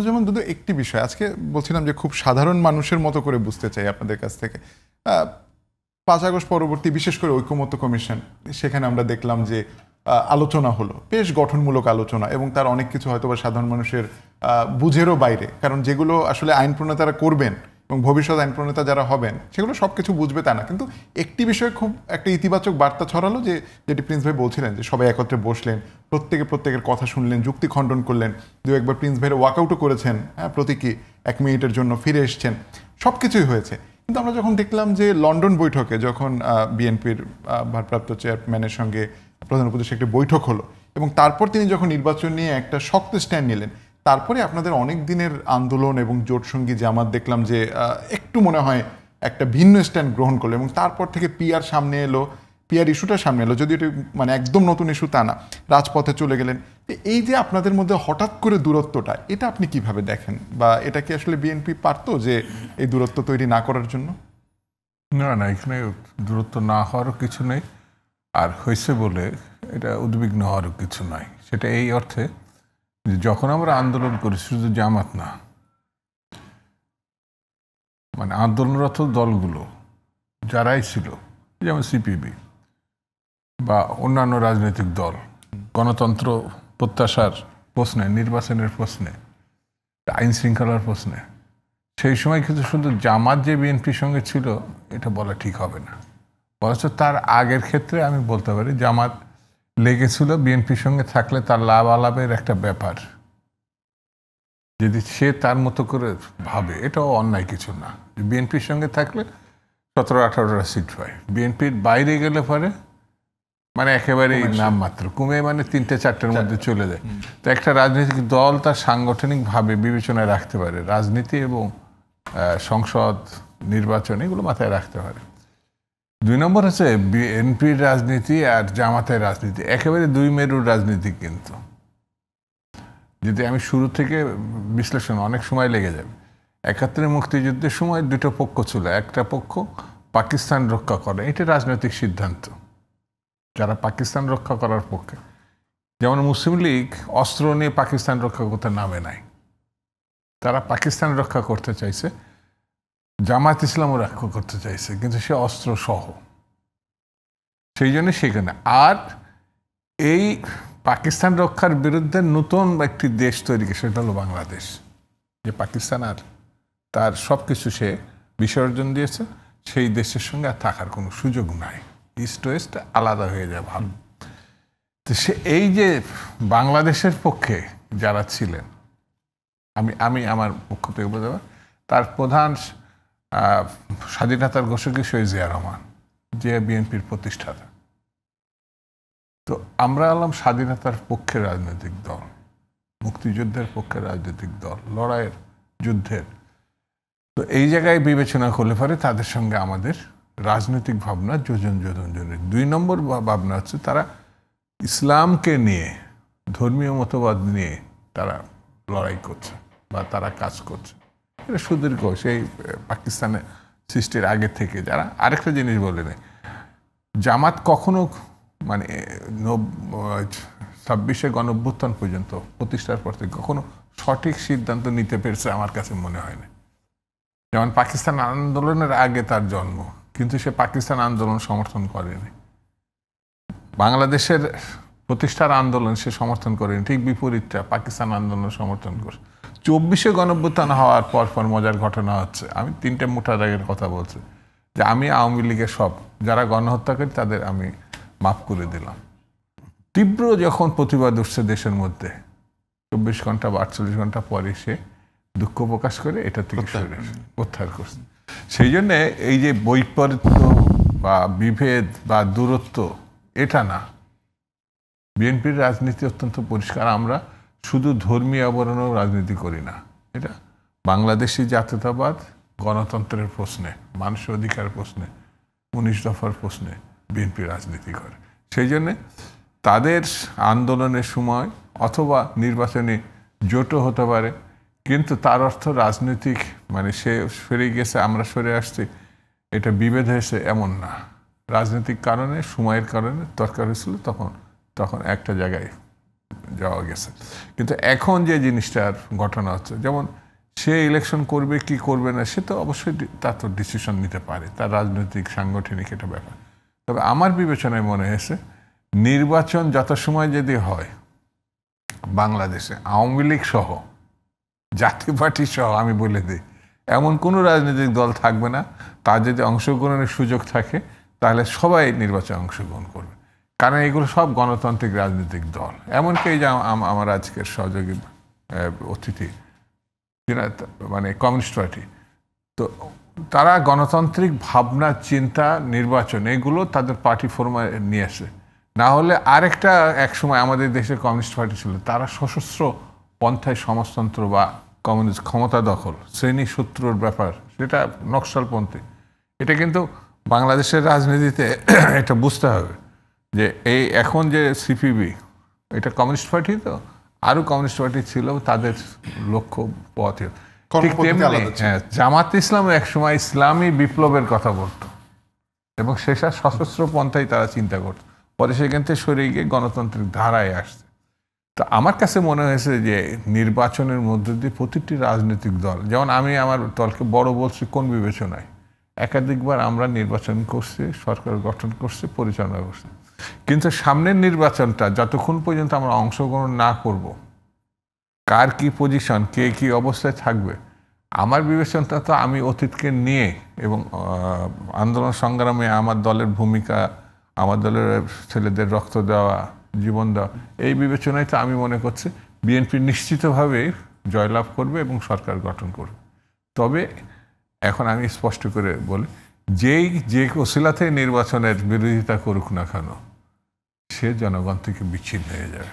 যেমন শুধু একটি বিষয় আজকে বলছিলাম যে খুব সাধারণ মানুষের মতো করে বুঝতে চাই আপনাদের কাছ থেকে। 5 আগস্ট পরবর্তী বিশেষ করে ঐকমত্য কমিশন, সেখানে আমরা দেখলাম যে আলোচনা হলো, বেশ গঠনমূলক আলোচনা, এবং তার অনেক কিছু হয়তো বা সাধারণ মানুষের বুঝেরও বাইরে, কারণ যেগুলো আসলে আইন প্রণেতারা করবেন এবং ভবিষ্যৎ আইন প্রণেতা যারা হবেন সেগুলো সব কিছু বুঝবে তা না, কিন্তু একটি বিষয়ে খুব একটা ইতিবাচক বার্তা ছড়ালো, যে যেটি প্রিন্স ভাই বলছিলেন যে সবাই একত্রে বসলেন, প্রত্যেকের কথা শুনলেন, যুক্তি খণ্ডন করলেন, একবার প্রিন্স ভাইয়ের ওয়াকআউটও করেছেন, হ্যাঁ, প্রতীকী 1 মিনিটের জন্য ফিরে এসছেন, সব কিছুই হয়েছে। কিন্তু আমরা যখন দেখলাম যে লন্ডন বৈঠকে যখন বিএনপির ভারপ্রাপ্ত চেয়ারম্যানের সঙ্গে প্রধান উপদেষ্টা একটি বৈঠক হলো এবং তারপর তিনি যখন নির্বাচন নিয়ে একটা শক্ত স্ট্যান্ড নিলেন, তারপরে আপনাদের অনেক দিনের আন্দোলন এবং জোটসঙ্গী জামাত দেখলাম যে একটু মনে হয় একটা ভিন্ন স্ট্যান্ড গ্রহণ করলো, এবং তারপর থেকে পিআর সামনে এলো, পিআর ইস্যুটা সামনে এলো, যদি এটি মানে একদম নতুন ইস্যু তা না, রাজপথে চলে গেলেন। এই যে আপনাদের মধ্যে হঠাৎ করে দূরত্বটা, এটা আপনি কিভাবে দেখেন, বা এটা কি আসলে বিএনপি পারতো যে এই দূরত্ব তৈরি না করার জন্য? না, এখানে দূরত্ব না হওয়ারও কিছু নেই, আর হয়েছে বলে এটা উদ্বিগ্ন হওয়ারও কিছু নাই। সেটা এই অর্থে যে যখন আমরা আন্দোলন করি, শুধু জামাত না, মানে আন্দোলনরত দলগুলো যারাই ছিল, যেমন সিপিবি বা অন্যান্য রাজনৈতিক দল, গণতন্ত্র প্রত্যাশার প্রশ্নে, নির্বাচনের প্রশ্নে, আইন শৃঙ্খলার প্রশ্নে, সেই সময় কিন্তু শুধু জামাত যে বিএনপির সঙ্গে ছিল এটা বলা ঠিক হবে না। বরঞ্চ তার আগের ক্ষেত্রে আমি বলতে পারি জামাত লেগেছিল বিএনপির সঙ্গে থাকলে তার লাভ আলাপের একটা ব্যাপার, যদি সে তার মতো করে ভাবে, এটাও অন্যায় কিছু না। বিএনপির সঙ্গে থাকলে 17-18টা সিট পায়, বিএনপির বাইরে গেলে পরে মানে একেবারেই নাম মাত্র কমে, মানে 3-4টের মধ্যে চলে যায়। তো একটা রাজনৈতিক দল তার সাংগঠনিকভাবে বিবেচনায় রাখতে পারে, রাজনীতি এবং সংসদ নির্বাচন এগুলো মাথায় রাখতে পারে। 2 নম্বর হচ্ছে বিএনপির রাজনীতি আর জামাতের রাজনীতি একেবারে 2 মেরুর রাজনীতি। কিন্তু যদি আমি শুরু থেকে বিশ্লেষণ, অনেক সময় লেগে যাবে। 71 মুক্তিযুদ্ধের সময় 2টো পক্ষ ছিল, একটা পক্ষ পাকিস্তান রক্ষা করে, এটা রাজনৈতিক সিদ্ধান্ত, যারা পাকিস্তান রক্ষা করার পক্ষে, যেমন মুসলিম লীগ অস্ত্র নিয়ে পাকিস্তান রক্ষা করতে নামে নাই, তারা পাকিস্তান রক্ষা করতে চাইছে, জামাত ইসলামও রক্ষা করতে চাইছে, কিন্তু সে অস্ত্র সহ, সেই জন্য সেখানে। আর এই পাকিস্তান রক্ষার বিরুদ্ধে নতুন একটি দেশ তৈরি, সেটা হলো বাংলাদেশ, যে পাকিস্তান আর তার সব কিছু সে বিসর্জন দিয়েছে, সেই দেশের সঙ্গে আর থাকার কোনো সুযোগ নাই, ইস্ট ওয়েস্ট আলাদা হয়ে যায় ভালো। তো সে এই যে বাংলাদেশের পক্ষে যারা ছিলেন, আমি আমার পক্ষ থেকে বলতে পারি, তার প্রধান স্বাধীনতার ঘোষক শহীদ জিয়া রহমান, যে বিএনপির প্রতিষ্ঠাতা। তো আমরা হলাম স্বাধীনতার পক্ষের রাজনৈতিক দল, মুক্তিযুদ্ধের পক্ষের রাজনৈতিক দল, লড়াইয়ের, যুদ্ধের। তো এই জায়গায় বিবেচনা করলে পরে তাদের সঙ্গে আমাদের রাজনৈতিক ভাবনা যোজন। 2 নম্বর ভাবনা হচ্ছে তারা ইসলামকে নিয়ে, ধর্মীয় মতবাদ নিয়ে তারা লড়াই করছে বা তারা কাজ করছে। এটা সুদীর্ঘ, সেই পাকিস্তানে সৃষ্টির আগে থেকে। যারা আরেকটা জিনিস বলে নেই, জামাত কখনো মানে 26শে গণঅভ্যুত্থান পর্যন্ত প্রতিষ্ঠার পর থেকে কখনো সঠিক সিদ্ধান্ত নিতে পেরেছে আমার কাছে মনে হয় না। যেমন পাকিস্তান আন্দোলনের আগে তার জন্ম, কিন্তু সে পাকিস্তান আন্দোলন সমর্থন করেনি, বাংলাদেশের প্রতিষ্ঠার আন্দোলন সে সমর্থন করেনি, ঠিক বিপরীতটা পাকিস্তান আন্দোলন সমর্থন করে। 24শে গণঅভ্যুত্থান হওয়ার পর মজার ঘটনা হচ্ছে, আমি 3টে মোটা দাগের কথা বলছি, যে আমি আওয়ামী লীগের সব যারা গণহত্যাকারী তাদের আমি মাফ করে দিলাম। তীব্র যখন প্রতিবাদ উঠছে দেশের মধ্যে, 24 ঘন্টা বা 48 ঘন্টা পরে সে দুঃখ প্রকাশ করে এটা থেকে প্রত্যাহার করছে। সেই জন্যে এই যে বৈপরীত্য বা বিভেদ বা দূরত্ব, এটা না, বিএনপির রাজনীতি অত্যন্ত পরিষ্কার। আমরা শুধু ধর্মীয় আবরণেও রাজনীতি করি না, এটা বাংলাদেশি জাতীয়তাবাদ, গণতন্ত্রের প্রশ্নে, মানুষের অধিকার প্রশ্নে, 19 দফার প্রশ্নে বিএনপি রাজনীতি করে। সেই জন্যে তাদের আন্দোলনের সময় অথবা নির্বাচনে জোটও হতে পারে, কিন্তু তার অর্থ রাজনৈতিক মানে সে সরে গেছে, আমরা সরে আসছি, এটা বিভেদ হয়েছে এমন না। রাজনৈতিক কারণে, সময়ের কারণে দরকার হয়েছিল, তখন একটা জায়গায় যাওয়া গেছে। কিন্তু এখন যে জিনিসটার ঘটনা হচ্ছে, যেমন সে ইলেকশন করবে কি করবে না, সে তো অবশ্যই তার তো ডিসিশন নিতে পারে, তার রাজনৈতিক সাংগঠনিক এটা ব্যাপার। তবে আমার বিবেচনায় মনে হয়েছে নির্বাচন যত সময় যদি হয় বাংলাদেশে আওয়ামী লীগ সহ জাতীয় পার্টি সহ আমি বলে দিই এমন কোনো রাজনৈতিক দল থাকবে না, তার যদি অংশগ্রহণের সুযোগ থাকে তাহলে সবাই নির্বাচনে অংশগ্রহণ করবে, কারণ এগুলো সব গণতান্ত্রিক রাজনৈতিক দল। এমনকি এই যে আমার আজকের সহযোগী অতিথি মানে কমিউনিস্ট পার্টি, তো তারা গণতান্ত্রিক ভাবনা চিন্তা নির্বাচন এগুলো তাদের পার্টি ফর্মে নিয়ে আসে। না হলে আরেকটা একসময় আমাদের দেশে কমিউনিস্ট পার্টি ছিল, তারা সশস্ত্র পন্থায় সমাজতন্ত্র বা কমিউনিস্ট ক্ষমতা দখল শ্রেণী সূত্রর ব্যাপার, সেটা নকশালপন্থী। এটা কিন্তু বাংলাদেশের রাজনীতিতে এটা বুঝতে হবে যে এই এখন যে সিপিবি এটা কমিউনিস্ট পার্টি, তো আরও কমিউনিস্ট পার্টি ছিল, তাদের লক্ষ্য পথে ঠিক তেমনি জামাত ইসলাম একসময় ইসলামী বিপ্লবের কথা বলতো এবং সেটা সশস্ত্র পন্থায় তারা চিন্তা করত, পরে সেখান থেকে সরে গিয়ে গণতান্ত্রিক ধারায় আসছে। তো আমার কাছে মনে হয়েছে যে নির্বাচনের মধ্যে দিয়ে প্রতিটি রাজনৈতিক দল, যেমন আমি আমার দলকে বড় বলছি কোন বিবেচনায়, একাধিকবার আমরা নির্বাচন করছি, সরকার গঠন করছি, পরিচালনা করছি, কিন্তু সামনের নির্বাচনটা যতক্ষণ পর্যন্ত আমরা অংশগ্রহণ না করব, কার কি পজিশন, কে কি অবস্থায় থাকবে, আমার বিবেচনাটা তো আমি অতীতকে নিয়ে এবং আন্দোলন সংগ্রামে আমার দলের ভূমিকা, আমার দলের ছেলেদের রক্ত দেওয়া, জীবন দেওয়া, এই বিবেচনায় তো আমি মনে করছি বিএনপি নিশ্চিতভাবে জয়লাভ করবে এবং সরকার গঠন করবে। তবে এখন আমি স্পষ্ট করে বলি, যে ওসিলাতে নির্বাচনের বিরোধিতা করুক না কেন, সে জনগণ থেকে বিচ্ছিন্ন হয়ে যাবে।